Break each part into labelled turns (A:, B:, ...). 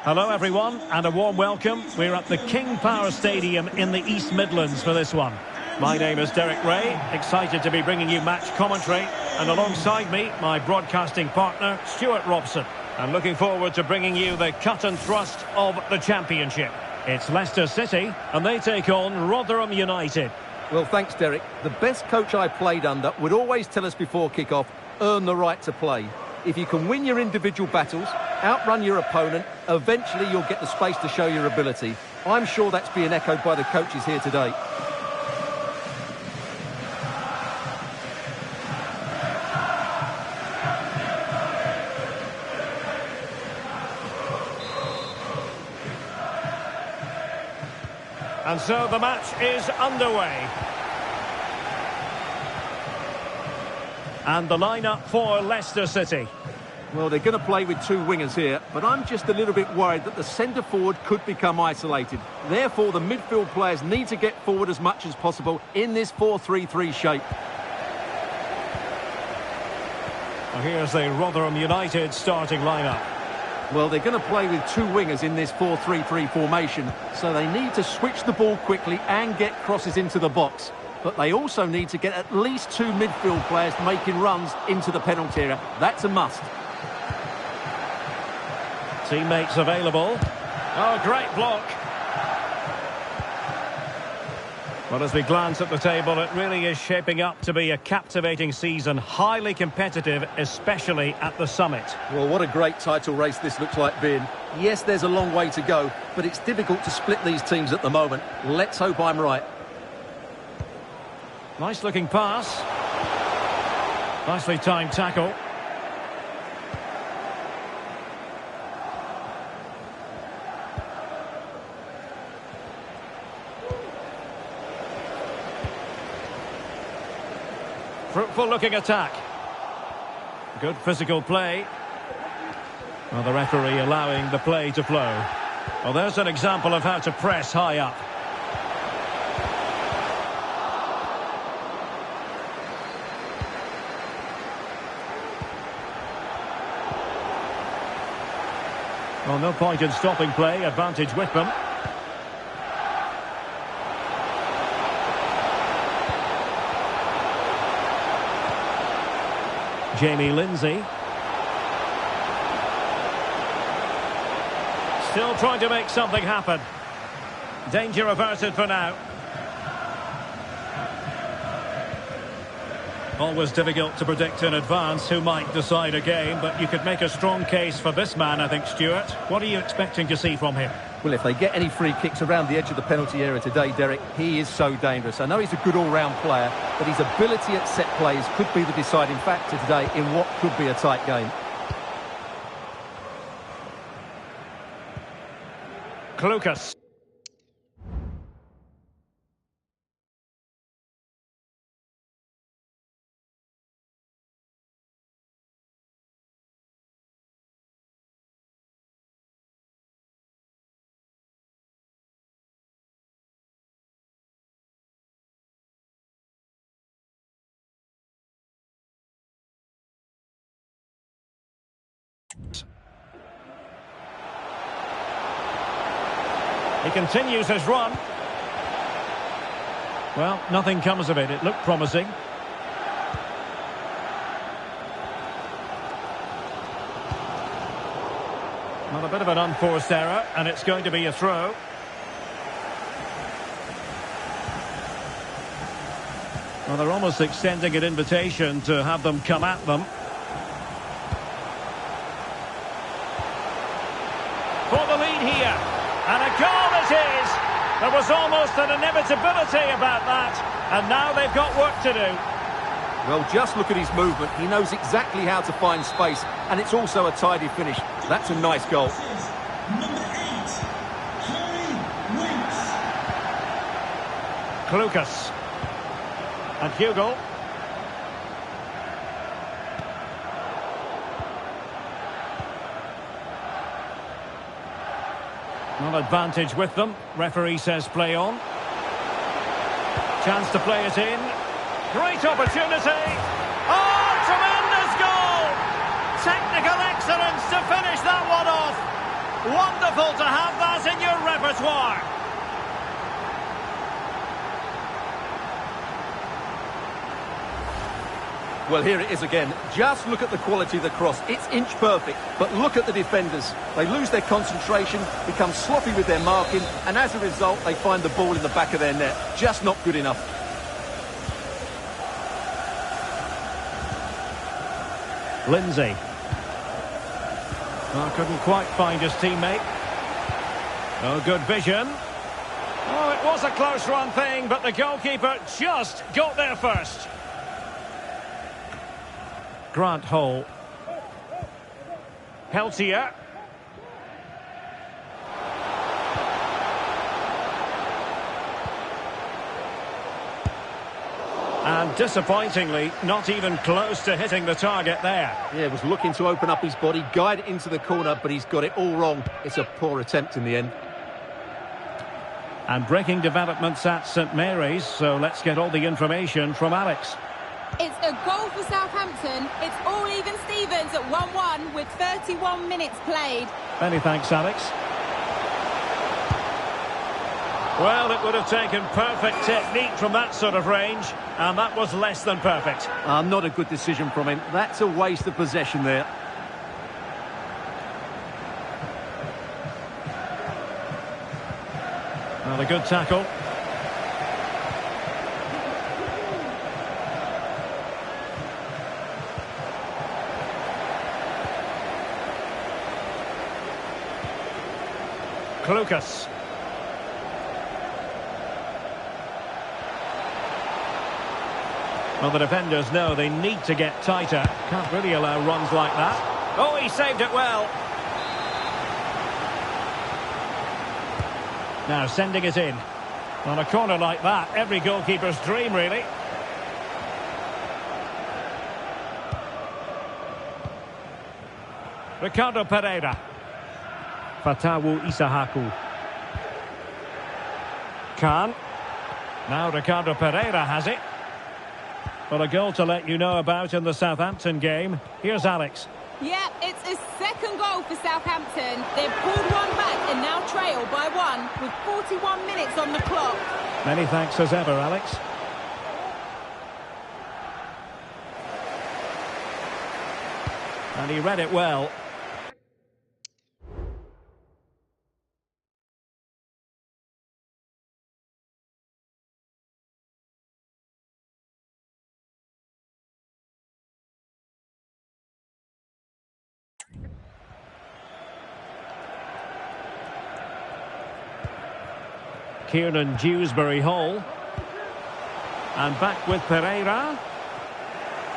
A: Hello everyone and a warm welcome. We're at the King Power Stadium in the East Midlands for this one. My name is Derek Ray, excited to be bringing you match commentary, and alongside me my broadcasting partner Stuart Robson. I'm looking forward to bringing you the cut and thrust of the Championship. It's Leicester City and they take on Rotherham United.
B: Well, thanks Derek. The best coach I played under would always tell us before kick-off, earn the right to play. If you can win your individual battles, outrun your opponent, eventually you'll get the space to show your ability. I'm sure that's being echoed by the coaches here today.
A: And so the match is underway. And the lineup for Leicester City.
B: Well, they're going to play with two wingers here, but I'm just a little bit worried that the centre-forward could become isolated. Therefore, the midfield players need to get forward as much as possible in this 4-3-3 shape.
A: Well, here's the Rotherham United starting lineup.
B: Well, they're going to play with two wingers in this 4-3-3 formation, so they need to switch the ball quickly and get crosses into the box. But they also need to get at least two midfield players making runs into the penalty area. That's a must.
A: Teammates available. Oh, great block. Well, as we glance at the table, it really is shaping up to be a captivating season, highly competitive, especially at the summit.
B: Well, what a great title race this looks like being. Yes, there's a long way to go, but it's difficult to split these teams at the moment. Let's hope I'm right.
A: Nice looking pass. Nicely timed tackle. Fruitful looking attack. Good physical play. Well, the referee allowing the play to flow. Well, there's an example of how to press high up. Well, no point in stopping play. Advantage with them. Jamie Lindsay. Still trying to make something happen. Danger averted for now. Always difficult to predict in advance who might decide a game, but you could make a strong case for this man, I think, Stuart. What are you expecting to see from him?
B: Well, if they get any free kicks around the edge of the penalty area today, Derek, he is so dangerous. I know he's a good all-round player, but his ability at set plays could be the deciding factor today in what could be a tight game.
A: Kukulkan. He continues his run. Well, nothing comes of it. It looked promising. Well, a bit of an unforced error, and it's going to be a throw. Well, they're almost extending an invitation to have them come at them. For the lead here. And a goal it is! There was almost an inevitability about that. And now they've got work to do.
B: Well, just look at his movement. He knows exactly how to find space. And it's also a tidy finish. That's a nice goal.
C: Number 8, Harry Winks.
A: Lucas. And Hugo. Not advantage with them. Referee says play on. Chance to play it in. Great opportunity. Oh, tremendous goal! Technical excellence to finish that one off. Wonderful to have that in your repertoire.
B: Well, here it is again. Just look at the quality of the cross. It's inch perfect, but look at the defenders. They lose their concentration, become sloppy with their marking, and as a result, they find the ball in the back of their net. Just not good enough.
A: Lindsay. Well, couldn't quite find his teammate. Oh, good vision. Oh, it was a close run thing, but the goalkeeper just got there first. Grant Hall. Peltier. And disappointingly, not even close to hitting the target there.
B: Yeah, was looking to open up his body, guide it into the corner, but he's got it all wrong. It's a poor attempt in the end.
A: And breaking developments at St Mary's, so let's get all the information from Alex.
D: It's a goal for Southampton. It's all even Stevens at 1-1 with 31 minutes played.
A: Many thanks, Alex. Well, it would have taken perfect technique from that sort of range, and that was less than perfect.
B: Not a good decision from him. That's a waste of possession there.
A: Well, a good tackle. Lucas. Well, the defenders know they need to get tighter. Can't really allow runs like that. Oh, he saved it well. Now sending it in. On a corner like that, every goalkeeper's dream, really. Ricardo Pereira. Fatawu Isahaku. Khan. Now Ricardo Pereira has it. Well, a goal to let you know about in the Southampton game. Here's Alex.
D: Yeah, it's a second goal for Southampton. They've pulled one back and now trail by 1 with 41 minutes on the clock.
A: Many thanks as ever, Alex. And he read it well. Kieran Dewsbury Hall. And back with Pereira.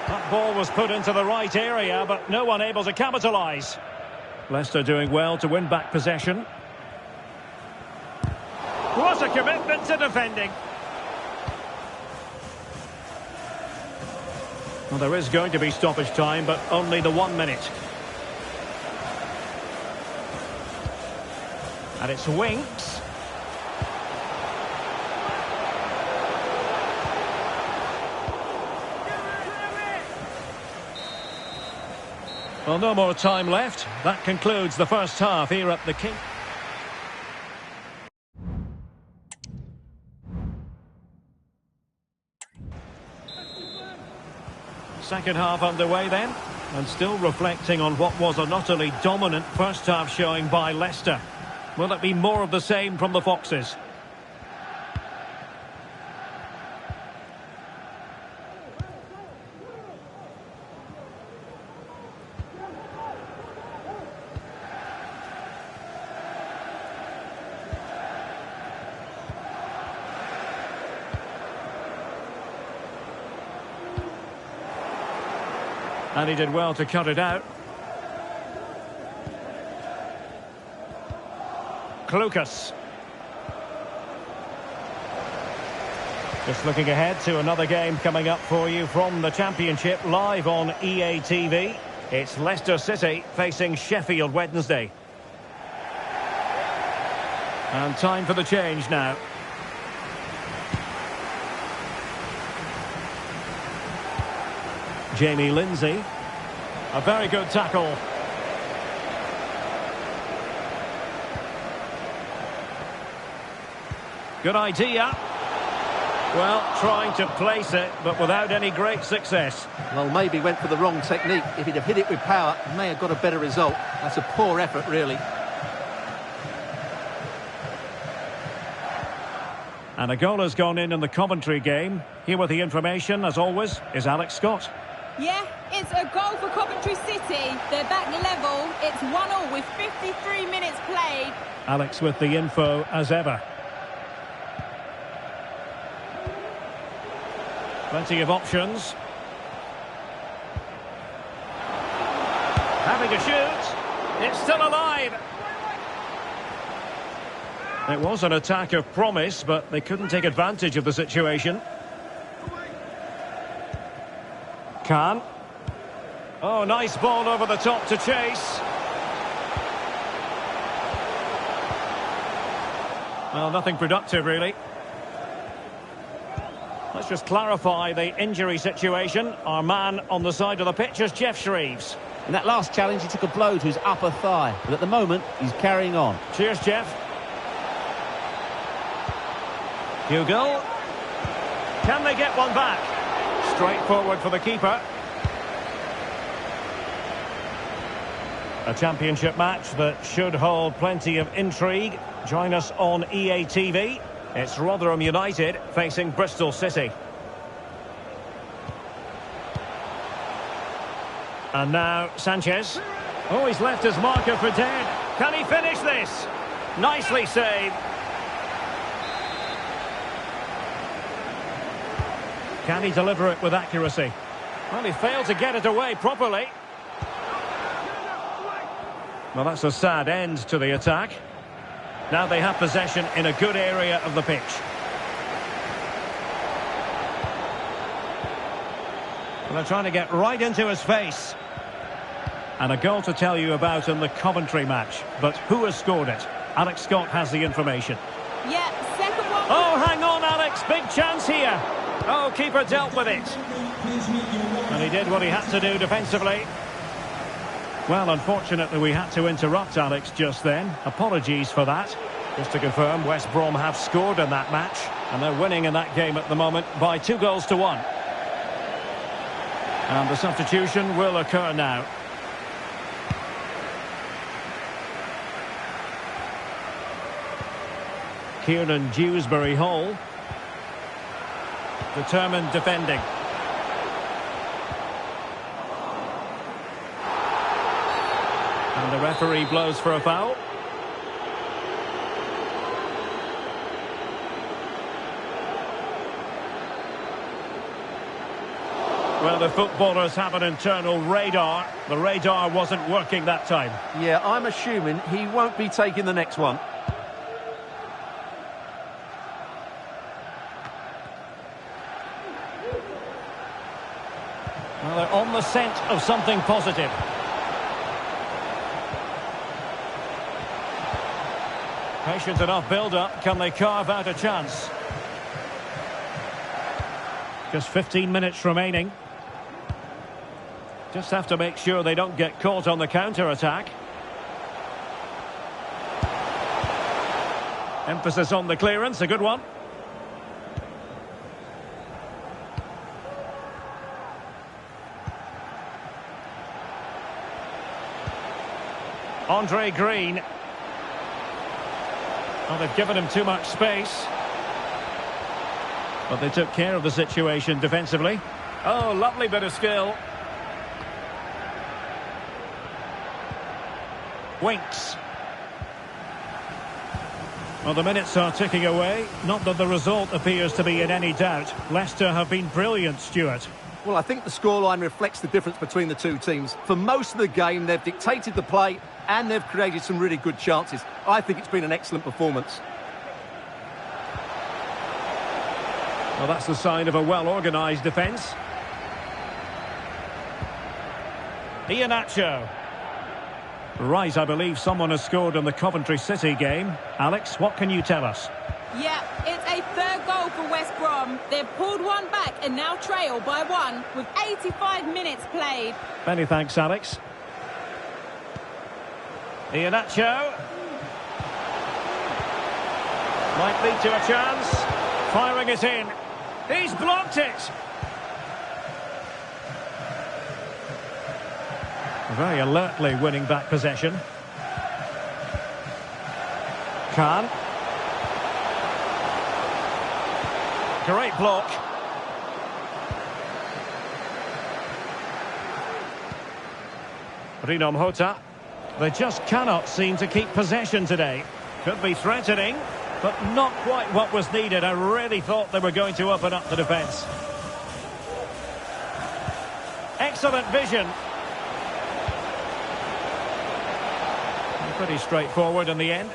A: That ball was put into the right area, but no one able to capitalise. Leicester doing well to win back possession. What a commitment to defending. Well, there is going to be stoppage time, but only the 1 minute. And it's Winks. Well, no more time left. That concludes the first half here at the King. Second half underway then, and still reflecting on what was an utterly dominant first half showing by Leicester. Will it be more of the same from the Foxes? And he did well to cut it out. Lucas. Just looking ahead to another game coming up for you from the Championship live on EA TV. It's Leicester City facing Sheffield Wednesday. And time for the change now. Jamie Lindsay. A very good tackle. Good idea. Well, trying to place it, but without any great success.
B: Well, maybe went for the wrong technique. If he'd have hit it with power, he may have got a better result. That's a poor effort, really.
A: And a goal has gone in the Coventry game. Here with the information, as always, is Alex Scott.
D: Yeah, it's a goal for Coventry City. They're back level. It's 1-1 with 53 minutes played.
A: Alex with the info as ever. Plenty of options. Having a shoot. It's still alive. It was an attack of promise, but they couldn't take advantage of the situation. Khan. Oh, nice ball over the top to chase. Well, nothing productive, really. Let's just clarify the injury situation. Our man on the side of the pitch is Jeff Shreves.
E: In that last challenge, he took a blow to his upper thigh, but at the moment, he's carrying on.
A: Cheers, Jeff. Hugo. Can they get one back? Straightforward for the keeper. A championship match that should hold plenty of intrigue. Join us on EA TV. It's Rotherham United facing Bristol City. And now Sanchez. Oh, he's left his marker for dead. Can he finish this? Nicely saved. Can he deliver it with accuracy? Well, he failed to get it away properly. Well, that's a sad end to the attack. Now they have possession in a good area of the pitch. And they're trying to get right into his face. And a goal to tell you about in the Coventry match. But who has scored it? Alex Scott has the information.
D: Yeah, second one.
A: Oh, hang on, Alex. Big chance here. Oh, keeper dealt with it. And he did what he had to do defensively. Well, unfortunately, we had to interrupt Alex just then. Apologies for that. Just to confirm, West Brom have scored in that match. And they're winning in that game at the moment by 2-1. And the substitution will occur now. Kieran Dewsbury-Hall. Determined defending. And the referee blows for a foul. Well, the footballers have an internal radar. The radar wasn't working that time.
B: Yeah, I'm assuming he won't be taking the next one.
A: Well, they're on the scent of something positive. Patient enough build-up. Can they carve out a chance? Just 15 minutes remaining. Just have to make sure they don't get caught on the counter-attack. Emphasis on the clearance, a good one. Andre Green. Well, they've given him too much space. But they took care of the situation defensively. Oh, lovely bit of skill. Winks. Well, the minutes are ticking away. Not that the result appears to be in any doubt. Leicester have been brilliant, Stuart.
B: Well, I think the scoreline reflects the difference between the two teams. For most of the game, they've dictated the play and they've created some really good chances. I think it's been an excellent performance.
A: Well, that's the sign of a well-organised defence. Iheanacho. Right, I believe someone has scored in the Coventry City game. Alex, what can you tell us?
D: Yeah, it's a third goal for West Brom. They've pulled one back and now trail by 1 with 85 minutes played.
A: Many thanks, Alex. Iheanacho. Might lead to a chance. Firing it in. He's blocked it. Very alertly winning back possession. Khan. Great block. Rino Mhota. They just cannot seem to keep possession today. Could be threatening, but not quite what was needed. I really thought they were going to open up the defence. Excellent vision. Pretty straightforward in the end.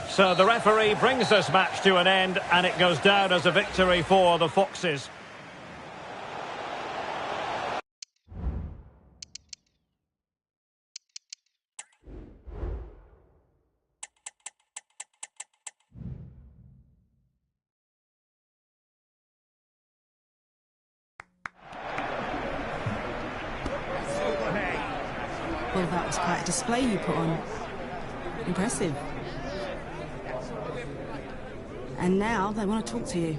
A: So the referee brings this match to an end, and it goes down as a victory for the Foxes.
F: Well, that was quite a display you put on. Impressive. And now they want to talk to you.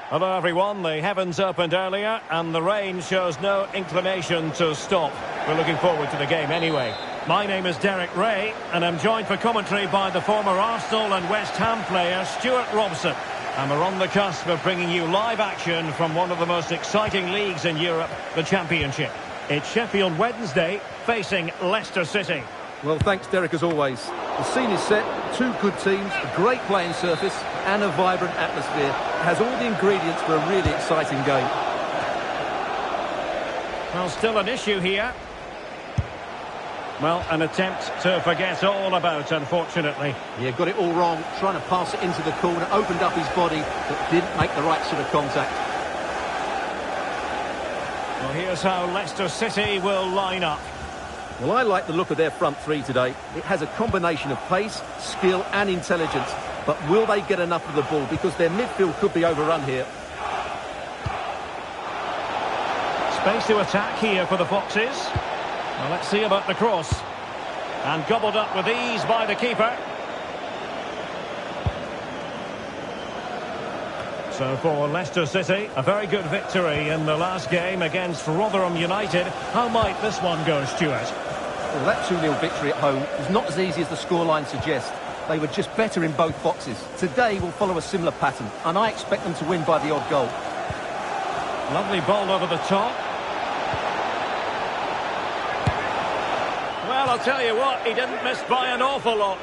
A: Hello everyone, the heavens opened earlier and the rain shows no inclination to stop. We're looking forward to the game anyway. My name is Derek Ray and I'm joined for commentary by the former Arsenal and West Ham player Stuart Robson. And we're on the cusp of bringing you live action from one of the most exciting leagues in Europe, the Championship. It's Sheffield Wednesday facing Leicester City.
B: Well, thanks, Derek, as always. The scene is set, two good teams, a great playing surface and a vibrant atmosphere. It has all the ingredients for a really exciting game.
A: Well, still an issue here. Well, an attempt to forget all about, unfortunately.
B: Yeah, got it all wrong, trying to pass it into the corner, opened up his body, but didn't make the right sort of contact.
A: Well, here's how Leicester City will line up.
B: Well, I like the look of their front three today. It has a combination of pace, skill and intelligence. But will they get enough of the ball? Because their midfield could be overrun here.
A: Space to attack here for the Foxes. Well, let's see about the cross. And gobbled up with ease by the keeper. So for Leicester City, a very good victory in the last game against Rotherham United. How might this one go, Stuart?
B: Well, that 2-0 victory at home was not as easy as the scoreline suggests. They were just better in both boxes. Today will follow a similar pattern, and I expect them to win by the odd goal.
A: Lovely ball over the top. Well, I'll tell you what, he didn't miss by an awful lot.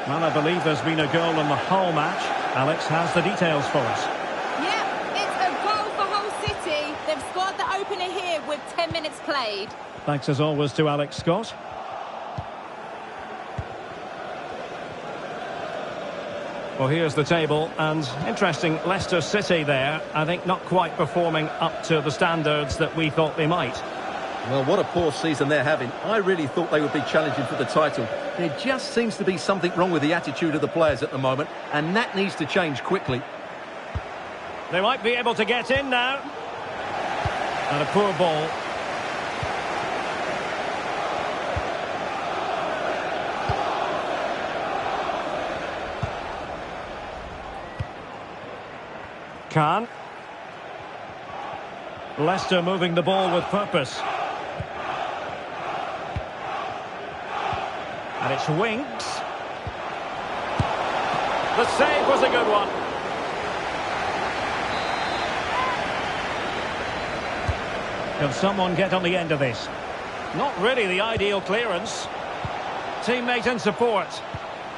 A: Well, I believe there's been a goal in the whole match. Alex has the details for us.
D: Yep, it's a goal for Hull City. They've scored the opener here with 10 minutes played.
A: Thanks as always to Alex Scott. Well, here's the table, and interesting, Leicester City there, I think not quite performing up to the standards that we thought they might.
B: Well, what a poor season they're having. I really thought they would be challenging for the title. There just seems to be something wrong with the attitude of the players at the moment, and that needs to change quickly.
A: They might be able to get in now. And a poor ball. Khan. Leicester moving the ball with purpose. And it's Winks. The save was a good one. Can someone get on the end of this? Not really the ideal clearance. Teammate in support.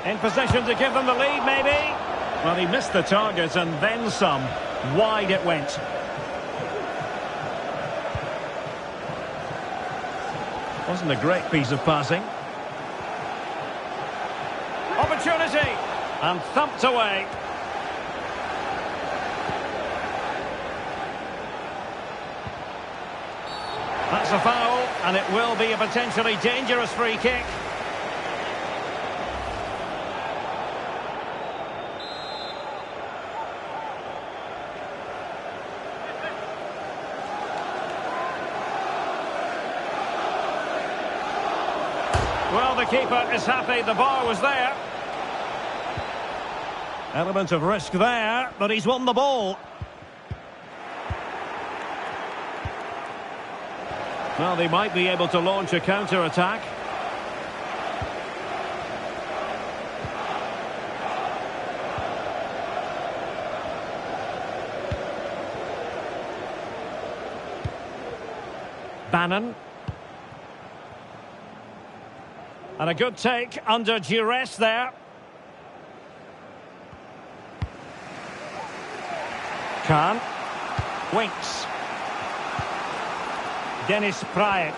A: In position to give them the lead, maybe. Well, he missed the target and then some. Wide it went. Wasn't a great piece of passing. Opportunity. And thumped away. That's a foul, and it will be a potentially dangerous free kick. Well, the keeper is happy the bar was there. Element of risk there, but he's won the ball. Well, they might be able to launch a counter-attack. Bannon. And a good take under duress there. Khan. Winks. Dennis Pryatt.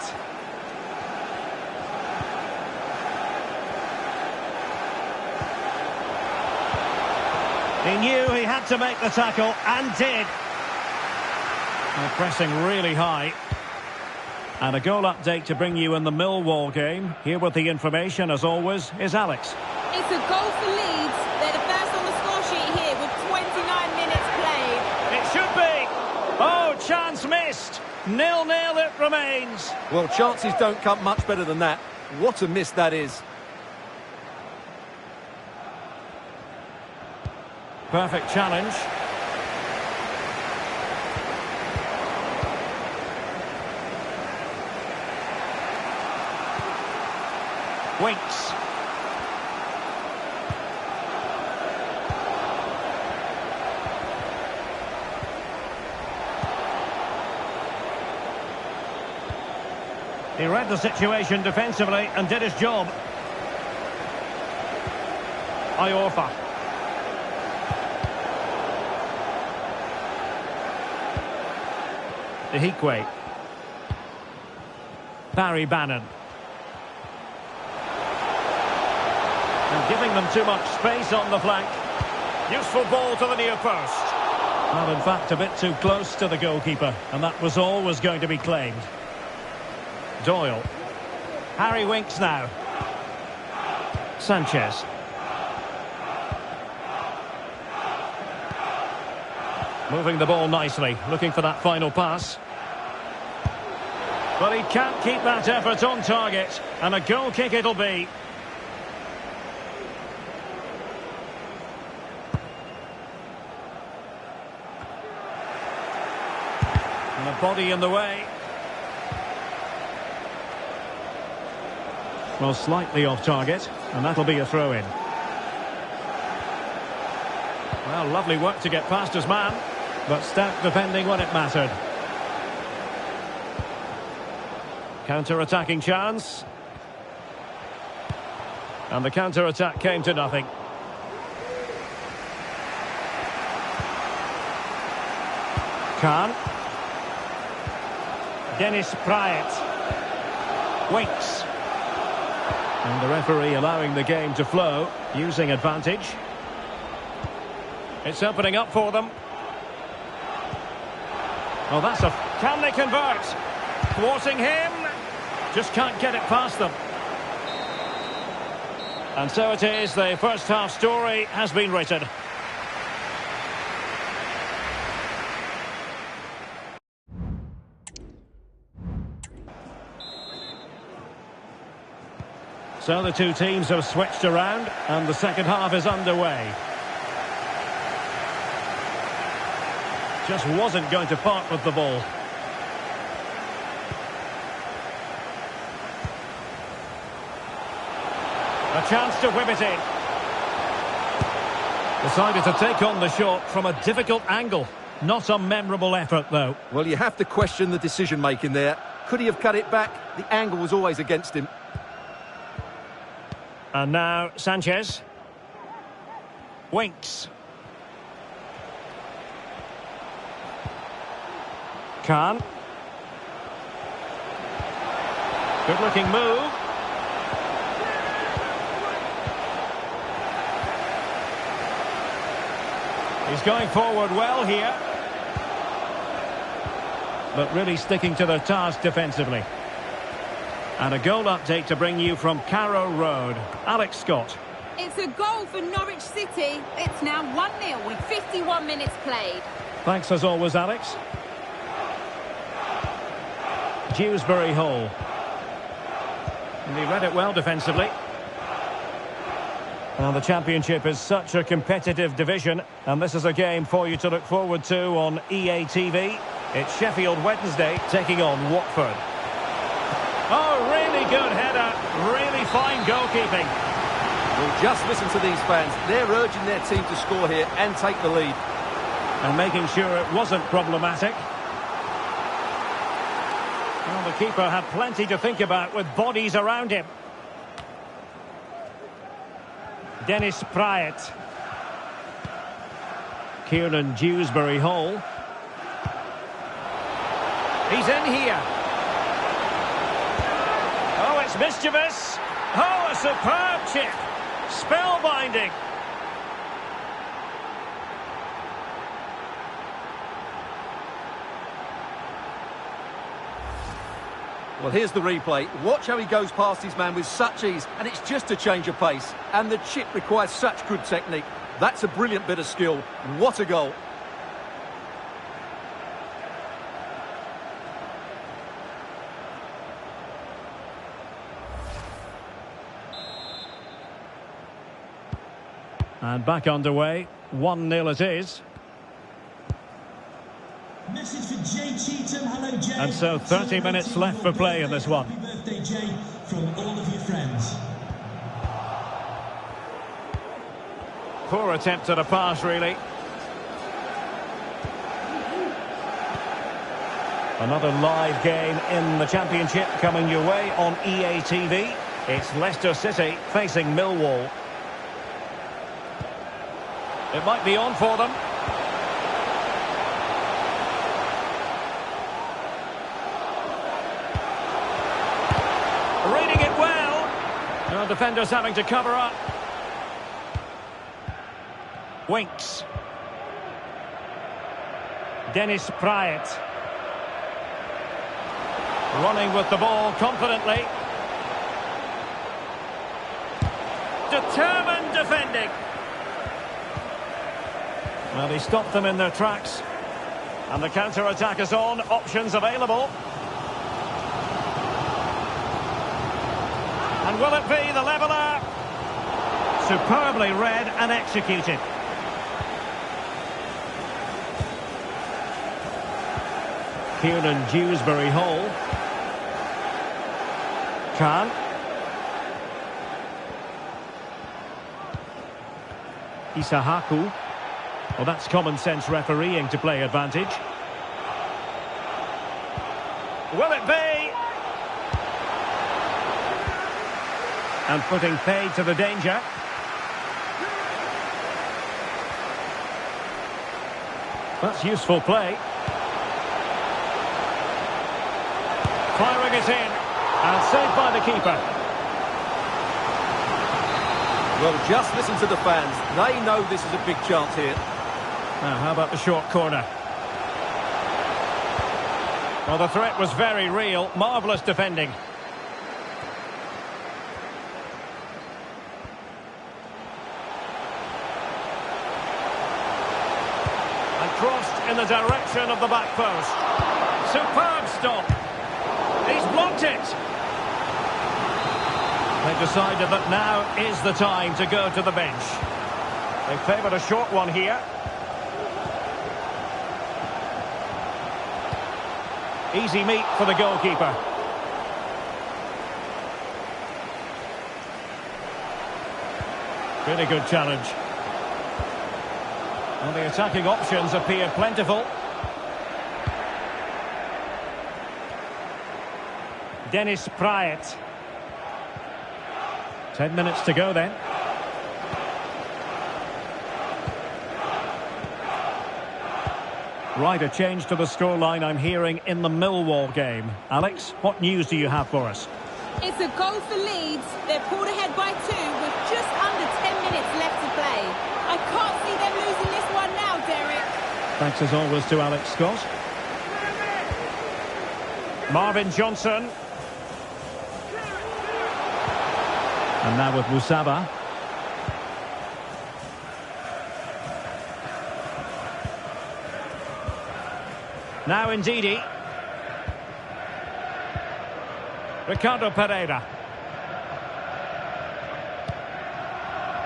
A: He knew he had to make the tackle and did. Well, pressing really high. And a goal update to bring you in the Millwall game. Here with the information, as always, is Alex.
D: It's a goal for Leeds. They're the first on the score sheet here with 29 minutes played.
A: It should be. Oh, chance missed. 0-0 it remains.
B: Well, chances don't come much better than that. What a miss that is.
A: Perfect challenge. Winks. He read the situation defensively and did his job. Iorfa. Ihikwe. Barry Bannon. And giving them too much space on the flank. Useful ball to the near post. Well, in fact, a bit too close to the goalkeeper, and that was always going to be claimed. Doyle. Harry Winks now. Sanchez. Moving the ball nicely, looking for that final pass. But he can't keep that effort on target, and a goal kick it'll be. And a body in the way. Well, slightly off target, and that'll be a throw-in. Well, lovely work to get past his man, but stout defending when it mattered. Counter-attacking chance. And the counter-attack came to nothing. Khan. Dennis Praet. Winks. And the referee allowing the game to flow, using advantage. It's opening up for them. Oh, that's a... Can they convert? Thwarting him. Just can't get it past them. And so it is, the first half story has been written. So the two teams have switched around and the second half is underway. Just wasn't going to part with the ball. A chance to whip it in. Decided to take on the shot from a difficult angle. Not a memorable effort, though.
B: Well, you have to question the decision-making there. Could he have cut it back? The angle was always against him.
A: And now Sanchez. Winks. Khan. Good-looking move. He's going forward well here. But really sticking to their task defensively. And a goal update to bring you from Carrow Road. Alex Scott.
D: It's a goal for Norwich City. It's now 1-0 with 51 minutes played.
A: Thanks as always, Alex. Dewsbury Hall. And he read it well defensively. Well, the Championship is such a competitive division, and this is a game for you to look forward to on EA TV. It's Sheffield Wednesday taking on Watford. Oh, really good header. Really fine goalkeeping.
B: Well, just listen to these fans. They're urging their team to score here and take the lead.
A: And making sure it wasn't problematic. Well, the keeper had plenty to think about with bodies around him. Dennis Praet. Kieran Dewsbury Hall. He's in here. Oh, it's mischievous. Oh, a superb chip. Spellbinding.
B: Well, here's the replay. Watch how he goes past his man with such ease, and it's just a change of pace. And the chip requires such good technique. That's a brilliant bit of skill. What a goal.
A: And back underway. 1-0 it is.
C: Message for Jay Cheetham. Hello, Jay.
A: And so 30 minutes left for play in this one.
C: Happy birthday, Jay, from all of your friends.
A: Poor attempt at a pass, really. Another live game in the Championship coming your way on EA TV. It's Leicester City facing Millwall. It might be on for them. Reading it well. No, defenders having to cover up. Winks. Dennis Praet. Running with the ball confidently. Determined defending. Well, he stopped them in their tracks. And the counter-attack is on. Options available. And will it be the leveller? Superbly read and executed. Kieran Dewsbury Hall. Khan. Isahaku. Well, that's common sense refereeing to play advantage. Will it be? And putting paid to the danger. That's useful play. Firing it in. And saved by the keeper.
B: Well, just listen to the fans. They know this is a big chance here.
A: Now, how about the short corner? Well, the threat was very real. Marvellous defending. And crossed in the direction of the back post. Superb stop. He's blocked it. They've decided that now is the time to go to the bench. They favoured a short one here. Easy meat for the goalkeeper. Really good challenge. Well, the attacking options appear plentiful. Dennis Praet. 10 minutes to go then. Right, a change to the scoreline I'm hearing in the Millwall game. Alex, what news do you have for us?
D: It's a goal for Leeds. They're pulled ahead by 2 with just under 10 minutes left to play. I can't see them losing this one now, Derek.
A: Thanks as always to Alex Scott. Marvin Johnson. And now with Musaba. Now Ndidi. Ricardo Pereira.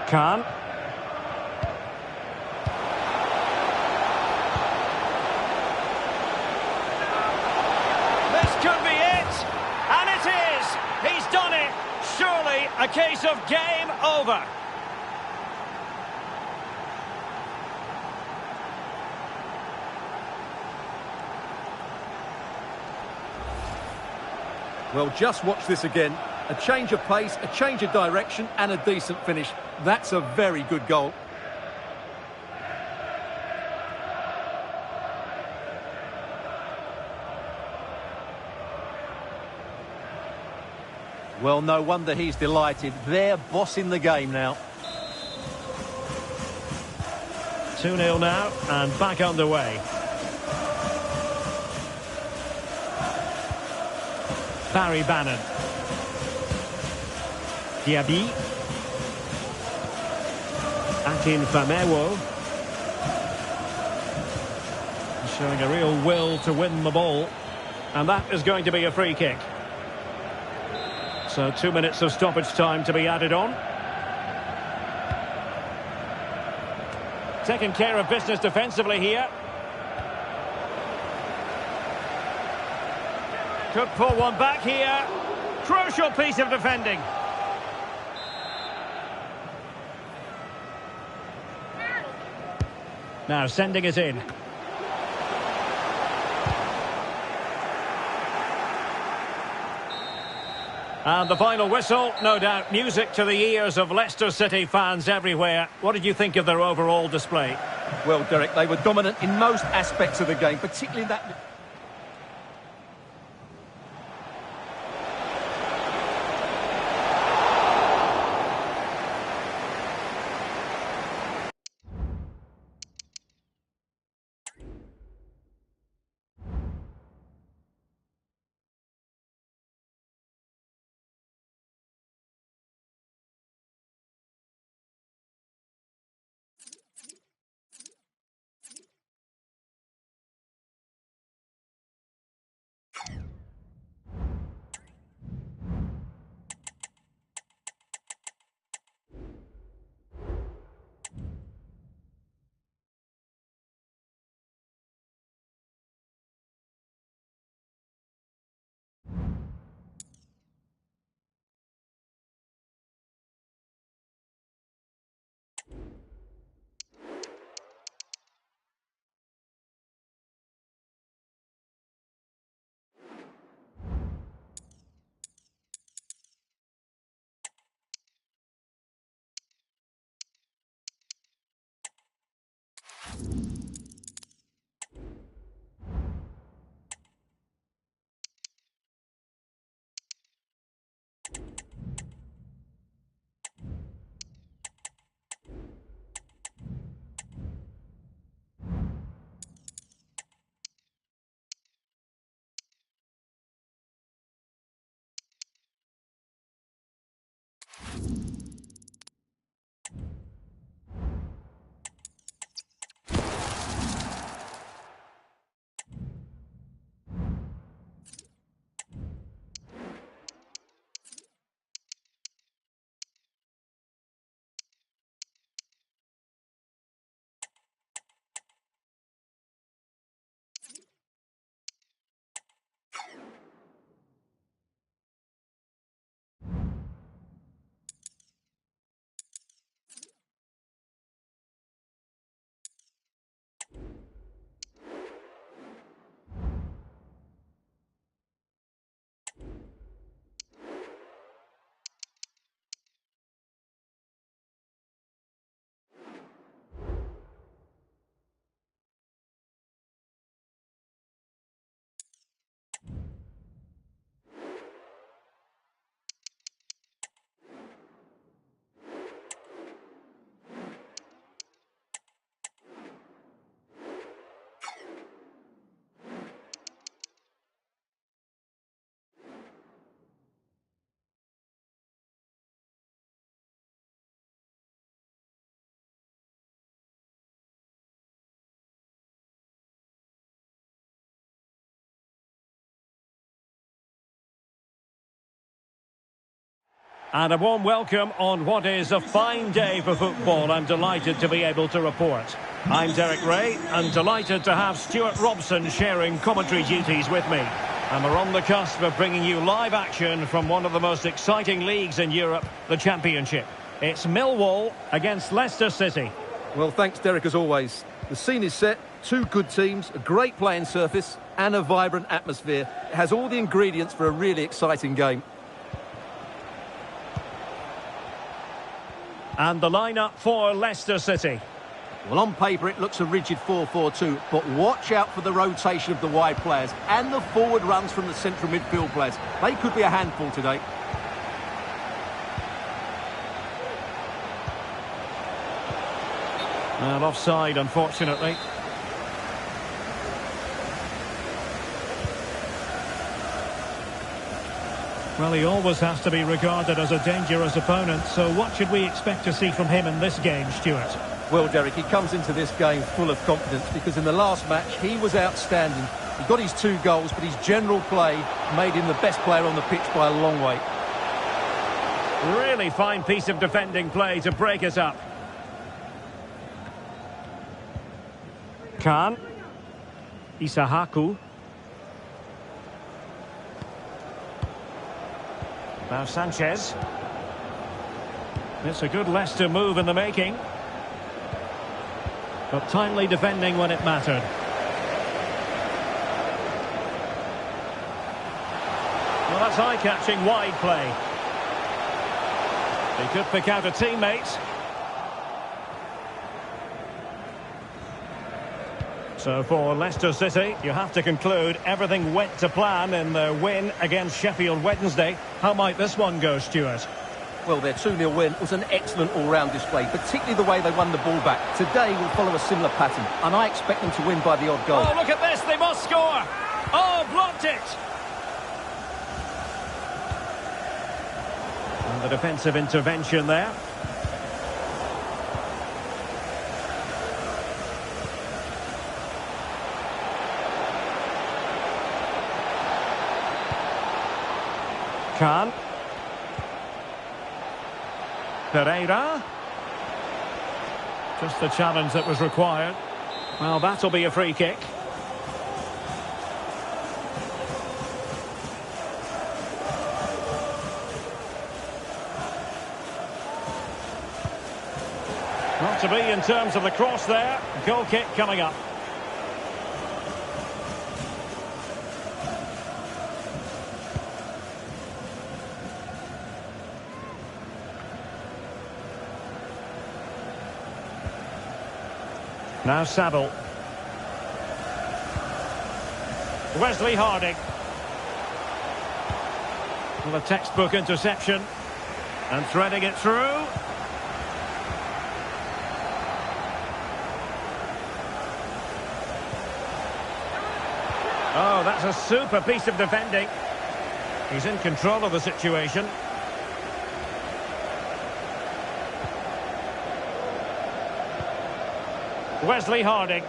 A: Khan. This could be it. And it is. He's done it. Surely a case of game over.
B: Well, just watch this again. A change of pace, a change of direction and a decent finish. That's a very good goal. Well, no wonder he's delighted. They're bossing the game now.
A: 2-0 now and back underway. Barry Bannon. Diaby. Akin Famewo. Showing a real will to win the ball. And that is going to be a free kick. So 2 minutes of stoppage time to be added on. Taking care of business defensively here. Could pull one back here. Crucial piece of defending. Now sending it in. And the final whistle, no doubt music to the ears of Leicester City fans everywhere. What did you think of their overall display?
B: Well, Derek, they were dominant in most aspects of the game, particularly that...
A: And a warm welcome on what is a fine day for football. I'm delighted to be able to report. I'm Derek Ray, and delighted to have Stuart Robson sharing commentary duties with me. And we're on the cusp of bringing you live action from one of the most exciting leagues in Europe, the Championship. It's Millwall against Leicester City.
B: Well, thanks, Derek, as always. The scene is set, two good teams, a great playing surface and a vibrant atmosphere. It has all the ingredients for a really exciting game.
A: And the lineup for Leicester City.
B: Well, on paper, it looks a rigid 4-4-2, but watch out for the rotation of the wide players and the forward runs from the central midfield players. They could be a handful today.
A: And offside, unfortunately. Well, he always has to be regarded as a dangerous opponent, so what should we expect to see from him in this game, Stuart?
B: Well, Derek, he comes into this game full of confidence because in the last match, he was outstanding. He got his 2 goals, but his general play made him the best player on the pitch by a long way.
A: Really fine piece of defending play to break it up. Khan. Isahaku. Now Sanchez. It's a good Leicester move in the making. But timely defending when it mattered. Well, that's eye-catching wide play. He could pick out a teammate. So for Leicester City, you have to conclude everything went to plan in their win against Sheffield Wednesday. How might this one go, Stuart?
B: Well, their 2-0 win was an excellent all-round display, particularly the way they won the ball back. Today will follow a similar pattern, and I expect them to win by the odd goal.
A: Oh, look at this, they must score! Oh, blocked it! And the defensive intervention there. Khan. Pereira. Just the challenge that was required. Well, that'll be a free kick. Not to be in terms of the cross there. Goal kick coming up. Now Saville. Wesley Harding. Well, a textbook interception. And threading it through. Oh, that's a super piece of defending. He's in control of the situation. Wesley Harding.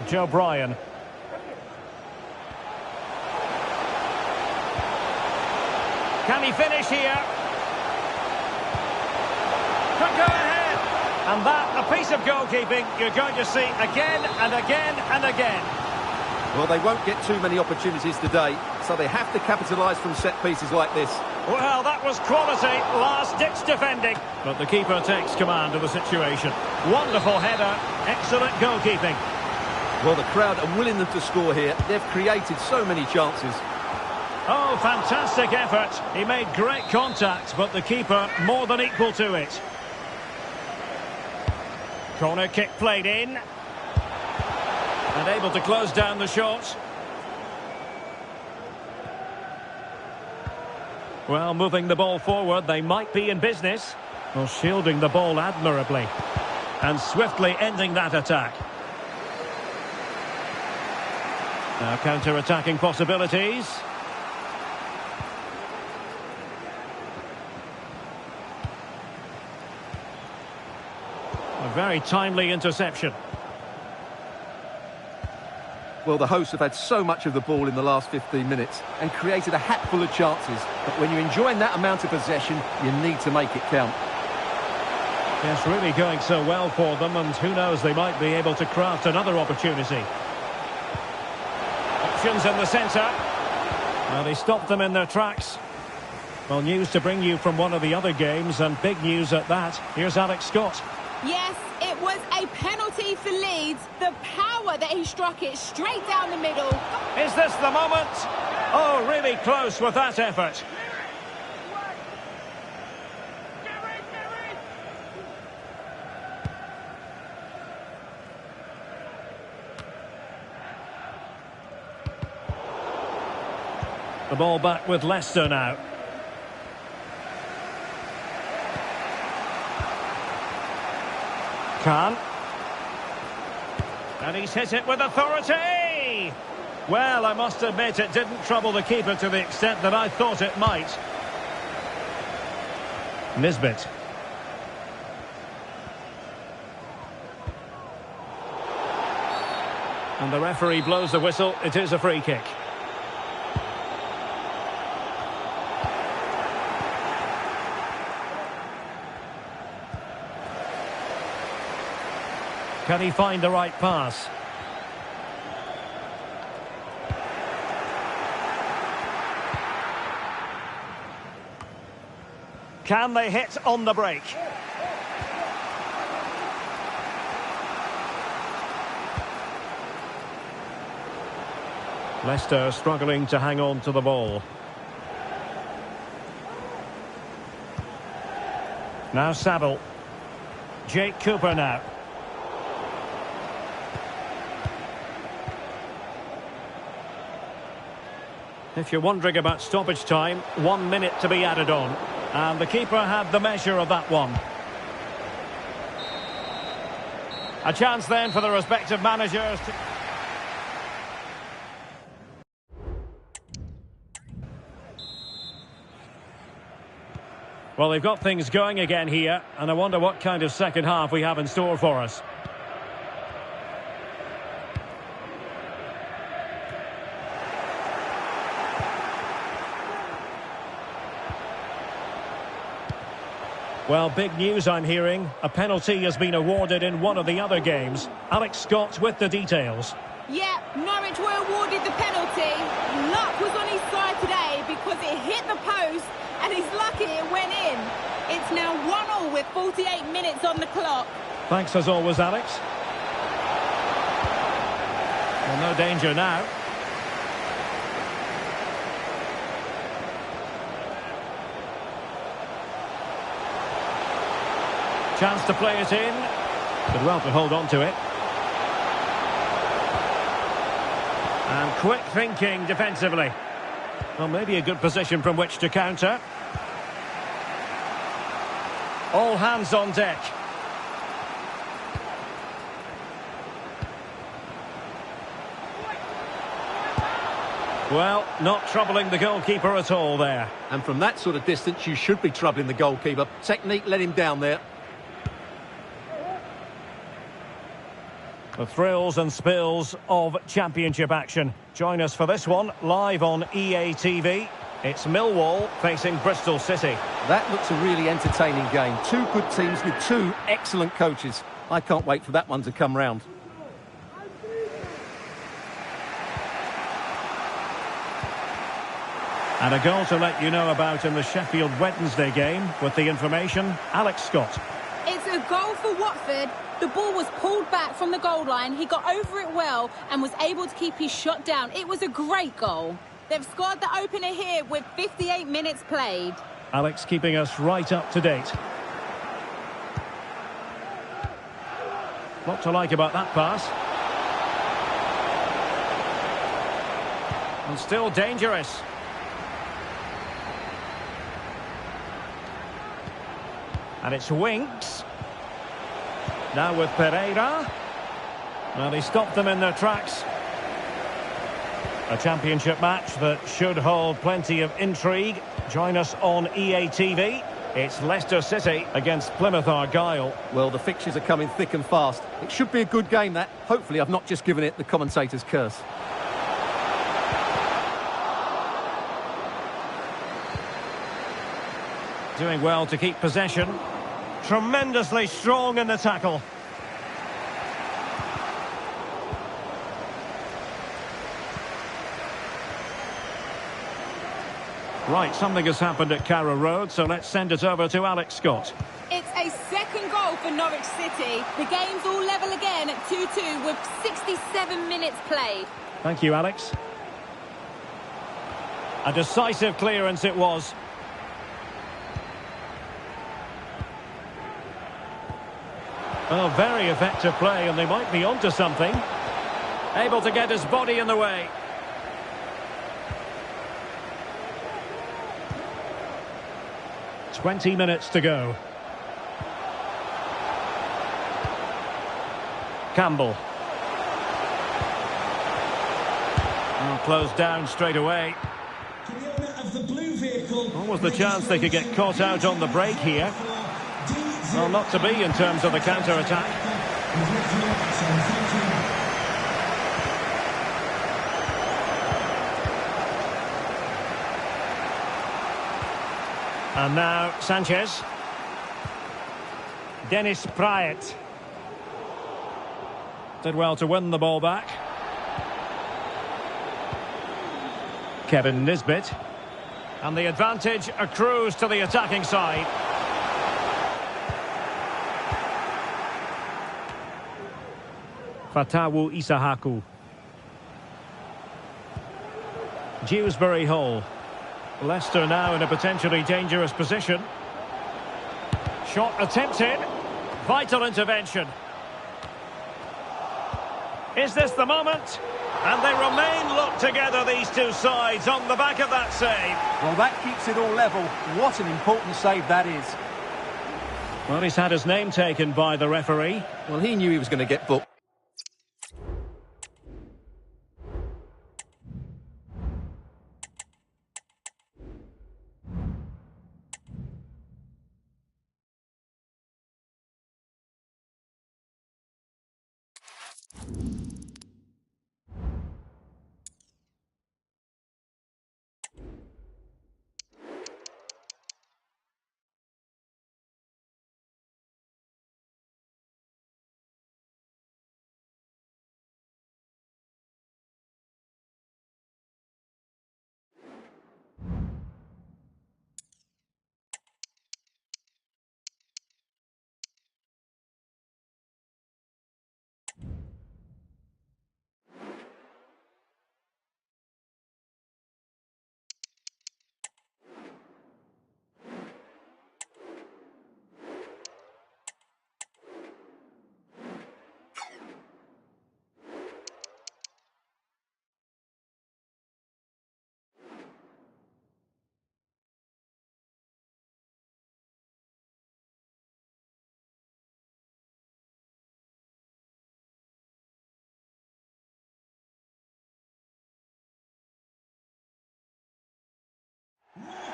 A: Joe Bryan. Can he finish here? Could go ahead. And that, a piece of goalkeeping you're going to see again and again and again.
B: Well, they won't get too many opportunities today, so they have to capitalise from set pieces like this.
A: Well, that was quality, last-ditch defending. But the keeper takes command of the situation. Wonderful header, excellent goalkeeping.
B: Well, the crowd are willing them to score here. They've created so many chances.
A: Oh, fantastic effort. He made great contact, but the keeper more than equal to it. Corner kick played in. And able to close down the shot. Well, moving the ball forward, they might be in business. Well, shielding the ball admirably. And swiftly ending that attack. Now counter-attacking possibilities. A very timely interception.
B: Well, the hosts have had so much of the ball in the last 15 minutes and created a hatful of chances. But when you're enjoying that amount of possession, you need to make it count.
A: Yes, really going so well for them, and who knows, they might be able to craft another opportunity. Options in the centre. Well, they stopped them in their tracks. Well, news to bring you from one of the other games, and big news at that. Here's Alex Scott.
D: Yes, it was a penalty for Leeds. The power that he struck it straight down the middle.
A: Is this the moment? Oh, really close with that effort. The ball back with Leicester now. Khan. And he's hit it with authority! Well, I must admit it didn't trouble the keeper to the extent that I thought it might. Nisbet. And the referee blows the whistle. It is a free kick. Can he find the right pass? Can they hit on the break? Leicester struggling to hang on to the ball. Now Saville. Jake Cooper now. If you're wondering about stoppage time, 1 minute to be added on. And the keeper had the measure of that one. A chance then for the respective managers to... Well, they've got things going again here, and I wonder what kind of second half we have in store for us. Well, big news I'm hearing. A penalty has been awarded in one of the other games. Alex Scott with the details.
D: Yeah, Norwich were awarded the penalty. Luck was on his side today because it hit the post and he's lucky it went in. It's now 1-1 with 48 minutes on the clock.
A: Thanks as always, Alex. Well, no danger now. Chance to play it in. Did well to hold on to it. And quick thinking defensively. Well, maybe a good position from which to counter. All hands on deck. Well, not troubling the goalkeeper at all there.
B: And from that sort of distance, you should be troubling the goalkeeper. Technique let him down there.
A: The thrills and spills of championship action. Join us for this one, live on EA TV. It's Millwall facing Bristol City.
B: That looks a really entertaining game. Two good teams with two excellent coaches. I can't wait for that one to come round.
A: And a goal to let you know about in the Sheffield Wednesday game. With the information, Alex Scott.
D: It's a goal for Watford. The ball was pulled back from the goal line. He got over it well and was able to keep his shot down. It was a great goal. They've scored the opener here with 58 minutes played.
A: Alex keeping us right up to date. What to like about that pass. And still dangerous. And it's Winks. Now with Pereira. Well, he stopped them in their tracks. A championship match that should hold plenty of intrigue. Join us on EA TV. It's Leicester City against Plymouth Argyle.
B: Well, the fixtures are coming thick and fast. It should be a good game, that. Hopefully I've not just given it the commentator's curse.
A: Doing well to keep possession. Tremendously strong in the tackle. Right, something has happened at Carrow Road, so let's send it over to Alex Scott.
D: It's a second goal for Norwich City. The game's all level again at 2-2 with 67 minutes played.
A: Thank you, Alex. A decisive clearance it was. Oh, very effective play, and they might be onto something. Able to get his body in the way. "20 minutes to go. Campbell. Oh, closed down straight away.
C: The owner of the blue vehicle.
A: What was the chance they could get caught out on the break here? Well, not to be in terms of the counter-attack. And now Sanchez. Dennis Pryatt. Did well to win the ball back. Kevin Nisbet. And the advantage accrues to the attacking side. Fatawu Isahaku. Dewsbury Hall. Leicester now in a potentially dangerous position. Shot attempted. Vital intervention. Is this the moment? And they remain locked together, these two sides, on the back of that save.
B: Well, that keeps it all level. What an important save that is.
A: Well, he's had his name taken by the referee.
B: Well, he knew he was going to get booked.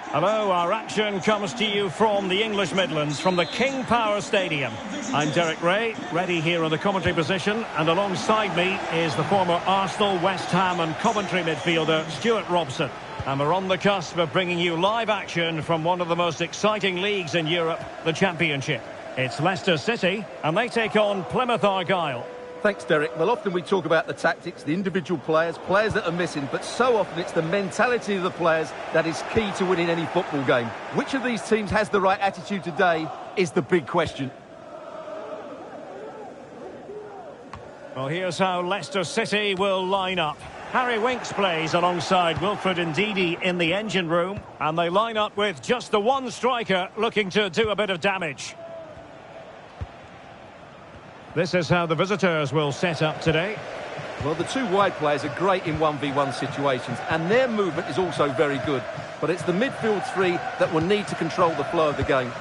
A: Hello, our action comes to you from the English Midlands, from the King Power Stadium. I'm Derek Ray, ready here in the commentary position, and alongside me is the former Arsenal, West Ham and Coventry midfielder Stuart Robson. And we're on the cusp of bringing you live action from one of the most exciting leagues in Europe, the Championship. It's Leicester City, and they take on Plymouth Argyle.
B: Thanks, Derek. Well, often we talk about the tactics, the individual players that are missing, but so often it's the mentality of the players that is key to winning any football game. Which of these teams has the right attitude today is the big question.
A: Well, here's how Leicester City will line up. Harry Winks plays alongside Wilfred Ndidi in the engine room, and they line up with just the one striker looking to do a bit of damage. This is how the visitors will set up today.
B: Well, the two wide players are great in 1v1 situations, and their movement is also very good. But it's the midfield three that will need to control the flow of the game.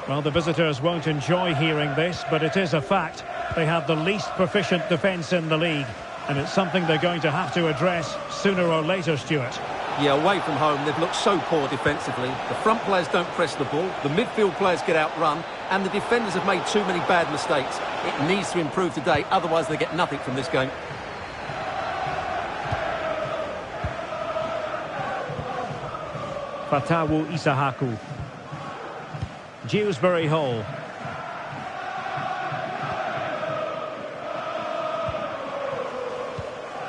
A: Well, the visitors won't enjoy hearing this, but it is a fact. They have the least proficient defence in the league. And it's something they're going to have to address sooner or later, Stuart.
B: Yeah, away from home, they've looked so poor defensively. The front players don't press the ball, the midfield players get outrun, and the defenders have made too many bad mistakes. It needs to improve today, otherwise they get nothing from this game.
A: Fatawu Isahaku. Dewsbury Hall.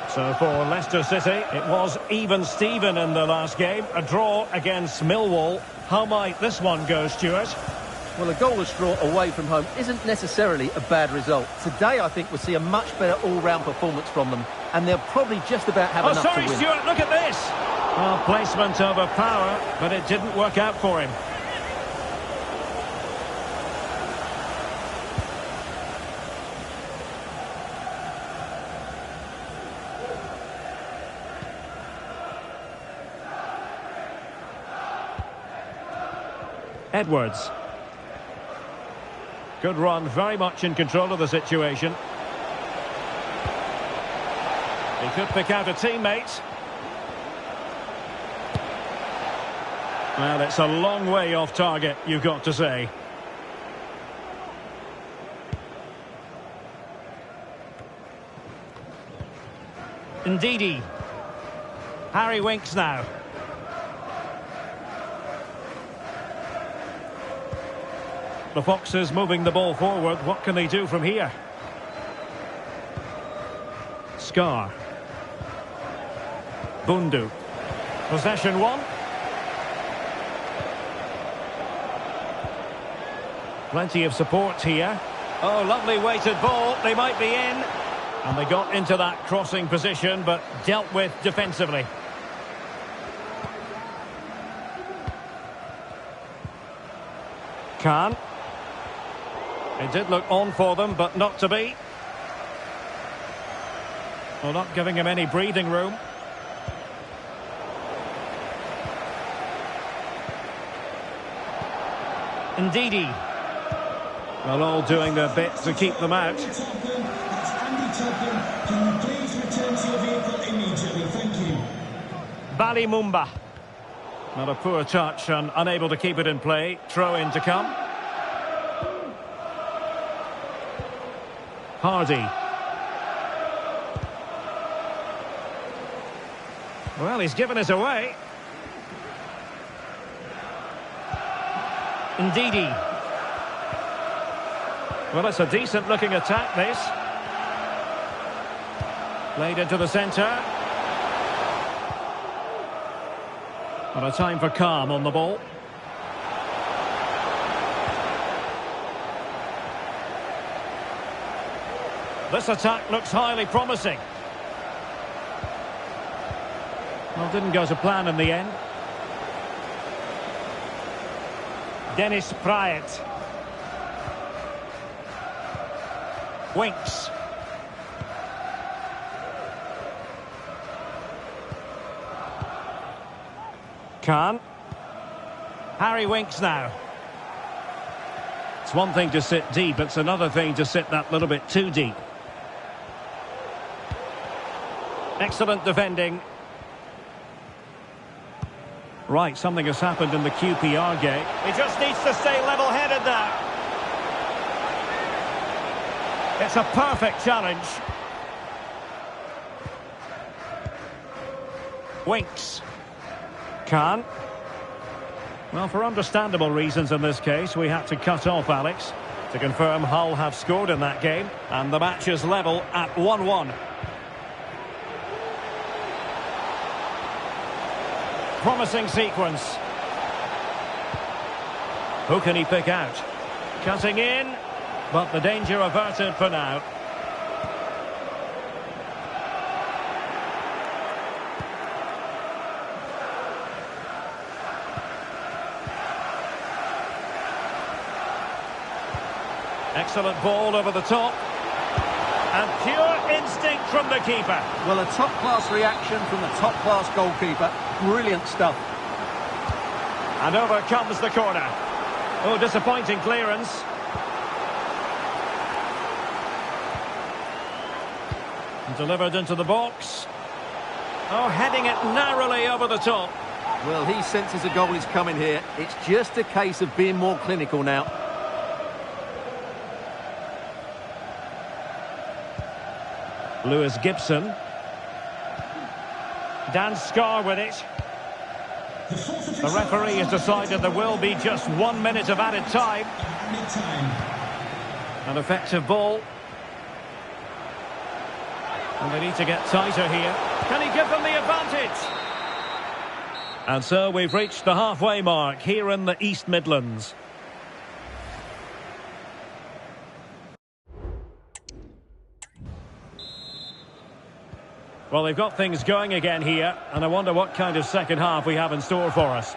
A: So for Leicester City, it was even Steven in the last game. A draw against Millwall. How might this one go, Stuart?
B: Well, a goalless draw away from home isn't necessarily a bad result. Today, I think we'll see a much better all-round performance from them, and they'll probably just about have enough to win.
A: Stuart, look at this! Well, placement over power, but it didn't work out for him. Edwards. Good run, very much in control of the situation. He could pick out a teammate. Well, it's a long way off target, you've got to say. Ndidi. Harry Winks now. The Foxes moving the ball forward. What can they do from here? Scar. Bundu. Possession one. Plenty of support here. Oh, lovely weighted ball. They might be in. And they got into that crossing position, but dealt with defensively. Khan. It did look on for them, but not to be. Well, not giving him any breathing room. Ndidi. Well, all doing their bit to keep them out.
C: That's Andy Tubman. Can you please return to your vehicle immediately? Thank you.
A: Bali Mumba. Not a poor touch and unable to keep it in play. Throw in to come. Hardy. Well, he's given us away. Ndidi. Well, it's a decent-looking attack, this. Played into the centre. And a time for calm on the ball. This attack looks highly promising. Well, didn't go to plan in the end. Dennis Pryatt. Winks. Khan. Harry Winks now. It's one thing to sit deep, it's another thing to sit that little bit too deep. Excellent defending. Right, something has happened in the QPR game. He just needs to stay level-headed now. It's a perfect challenge. Winks. Khan. Well, for understandable reasons in this case, we had to cut off Alex to confirm Hull have scored in that game, and the match is level at 1-1. Promising sequence. Who can he pick out? Cutting in, but the danger averted for now. Excellent ball over the top. And pure instinct from the keeper.
B: Well, a top-class reaction from the top-class goalkeeper. Brilliant stuff.
A: And over comes the corner. Oh, disappointing clearance. Delivered into the box. Oh, heading it narrowly over the top.
B: Well, he senses a goal is coming here. It's just a case of being more clinical now.
A: Lewis Gibson. Dan Scarr with it. The referee has decided there will be just 1 minute of added time. An effective ball. And they need to get tighter here. Can he give them the advantage? And so we've reached the halfway mark here in the East Midlands. Well, they've got things going again here, and I wonder what kind of second half we have in store for us.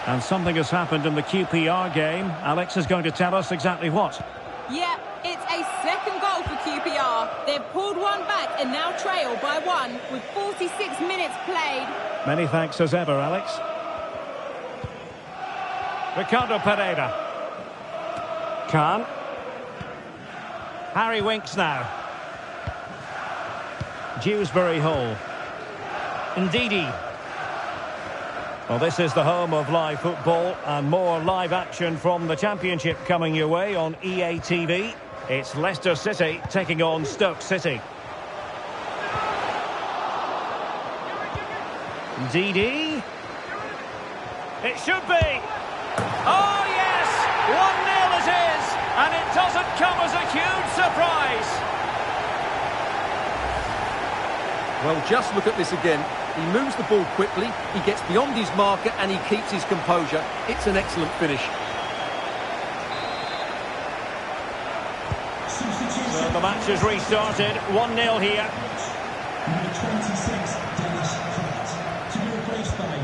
A: And something has happened in the QPR game. Alex is going to tell us exactly what.
D: Yeah, it's a second goal for QPR. They've pulled one back and now trail by 1 with 46 minutes played.
A: Many thanks as ever, Alex. Ricardo Pereira. Khan. Harry Winks now. Dewsbury Hall. Ndidi. Well, this is the home of live football, and more live action from the Championship coming your way on EA TV. It's Leicester City taking on Stoke City. Ndidi. It should be. Oh, yes! 1-0 it is, and it doesn't come as a huge surprise.
B: Well, just look at this again. He moves the ball quickly, he gets beyond his marker and he keeps his composure. It's an excellent finish.
A: So the match has restarted, 1-0 here.
C: Number 26, Dennis Pratt, to be replaced by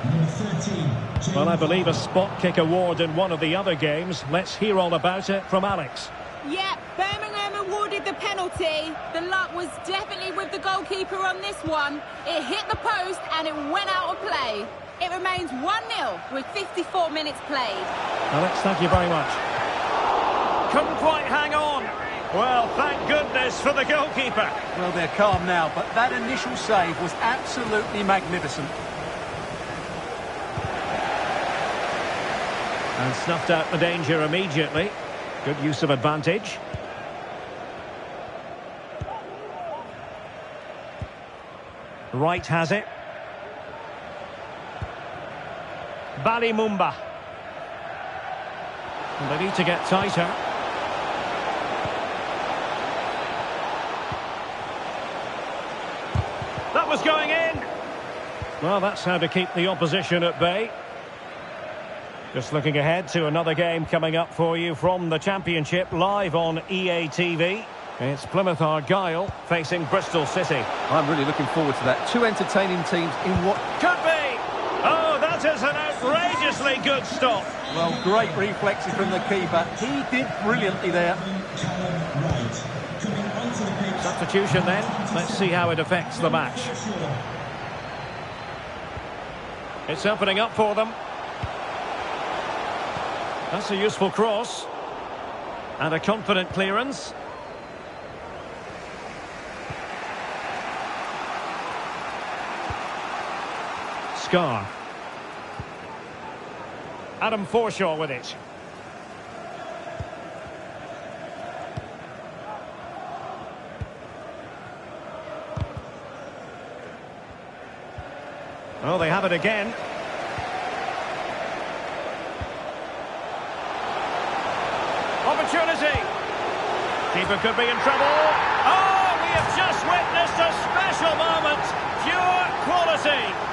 C: number 13, James.
A: Well, I believe a spot kick award in one of the other games. Let's hear all about it from Alex.
D: Yeah, Birmingham awarded the penalty. The luck was definitely with the goalkeeper on this one. It hit the post and it went out of play. It remains 1-0 with 54 minutes played.
A: Alex, thank you very much. Couldn't quite hang on. Well, thank goodness for the goalkeeper.
B: Well, they're calm now, but that initial save was absolutely magnificent.
A: And snuffed out the danger immediately. Good use of advantage. Wright has it. Balimumba. And they need to get tighter. That was going in. Well, that's how to keep the opposition at bay. Just looking ahead to another game coming up for you from the Championship live on EA TV. It's Plymouth Argyle facing Bristol City.
B: I'm really looking forward to that. Two entertaining teams in what
A: Could be! Oh, that is an outrageously good stop.
B: well, great reflexes from the keeper. He did brilliantly there.
A: Substitution then. Let's see how it affects the match. It's opening up for them. That's a useful cross. And a confident clearance. Scarr. Adam Forshaw with it. Oh, they have it again. Opportunity. Keeper could be in trouble. Oh, we have just witnessed a special moment. Pure quality.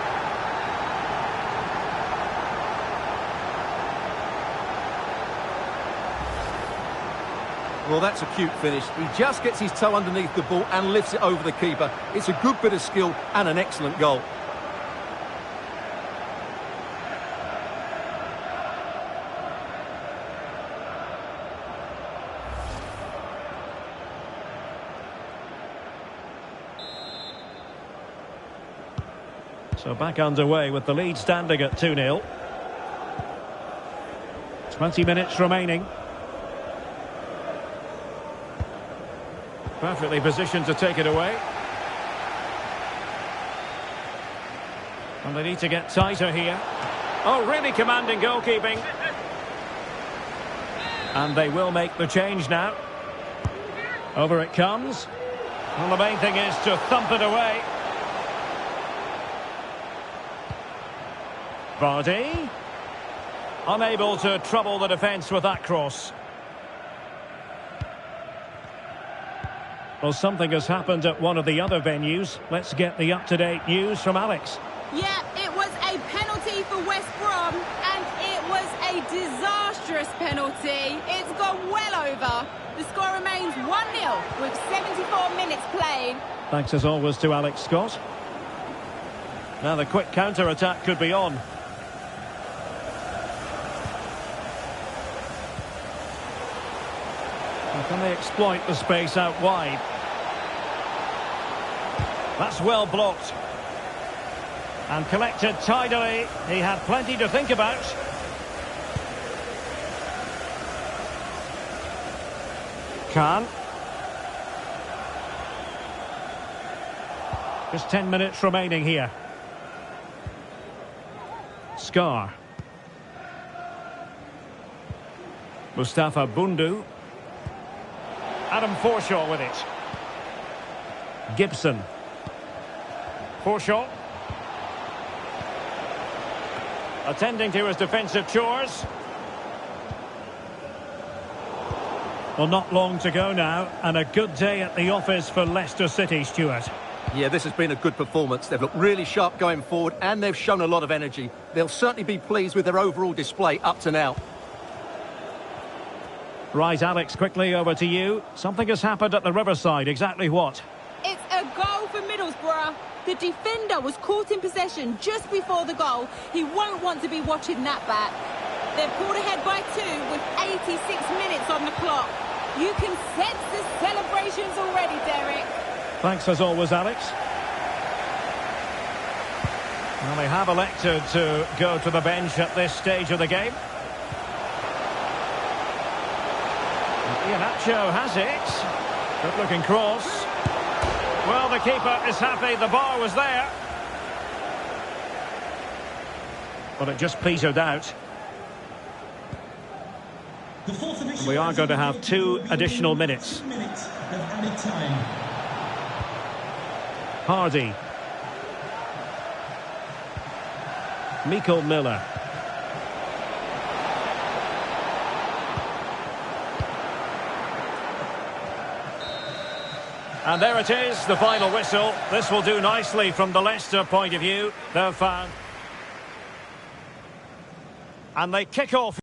B: Well, that's a cute finish. He just gets his toe underneath the ball and lifts it over the keeper. It's a good bit of skill and an excellent goal.
A: So back underway with the lead standing at 2-0. 20 minutes remaining. Perfectly positioned to take it away. And they need to get tighter here. Oh, really commanding goalkeeping. And they will make the change now. Over it comes. And the main thing is to thump it away. Vardy. Unable to trouble the defence with that cross. Well, something has happened at one of the other venues. Let's get the up-to-date news from Alex.
D: Yeah, it was a penalty for West Brom, and it was a disastrous penalty. It's gone well over. The score remains 1-0 with 74 minutes played.
A: Thanks as always to Alex Scott. Now the quick counter-attack could be on. Can they exploit the space out wide? That's well blocked. And collected tidily. He had plenty to think about. Khan. Just 10 minutes remaining here. Scar. Mustafa Bundu. Adam Forshaw with it. Gibson. Forshaw. Attending to his defensive chores. Well, not long to go now, and a good day at the office for Leicester City, Stuart.
B: Yeah, this has been a good performance. They've looked really sharp going forward, and they've shown a lot of energy. They'll certainly be pleased with their overall display up to now.
A: Right, Alex, quickly over to you. Something has happened at the Riverside. Exactly what?
D: It's a goal for Middlesbrough. The defender was caught in possession just before the goal. He won't want to be watching that back. They're pulled ahead by 2 with 86 minutes on the clock. You can sense the celebrations already, Derek.
A: Thanks as always, Alex. Well, they have elected to go to the bench at this stage of the game. Iheanacho has it. Good-looking cross. Well, the keeper is happy. The bar was there. But it just petered out. We are going to have 2 additional minutes. Hardy. Mikel Miller. And there it is, the final whistle. This will do nicely from the Leicester point of view. They're found. And they kick off.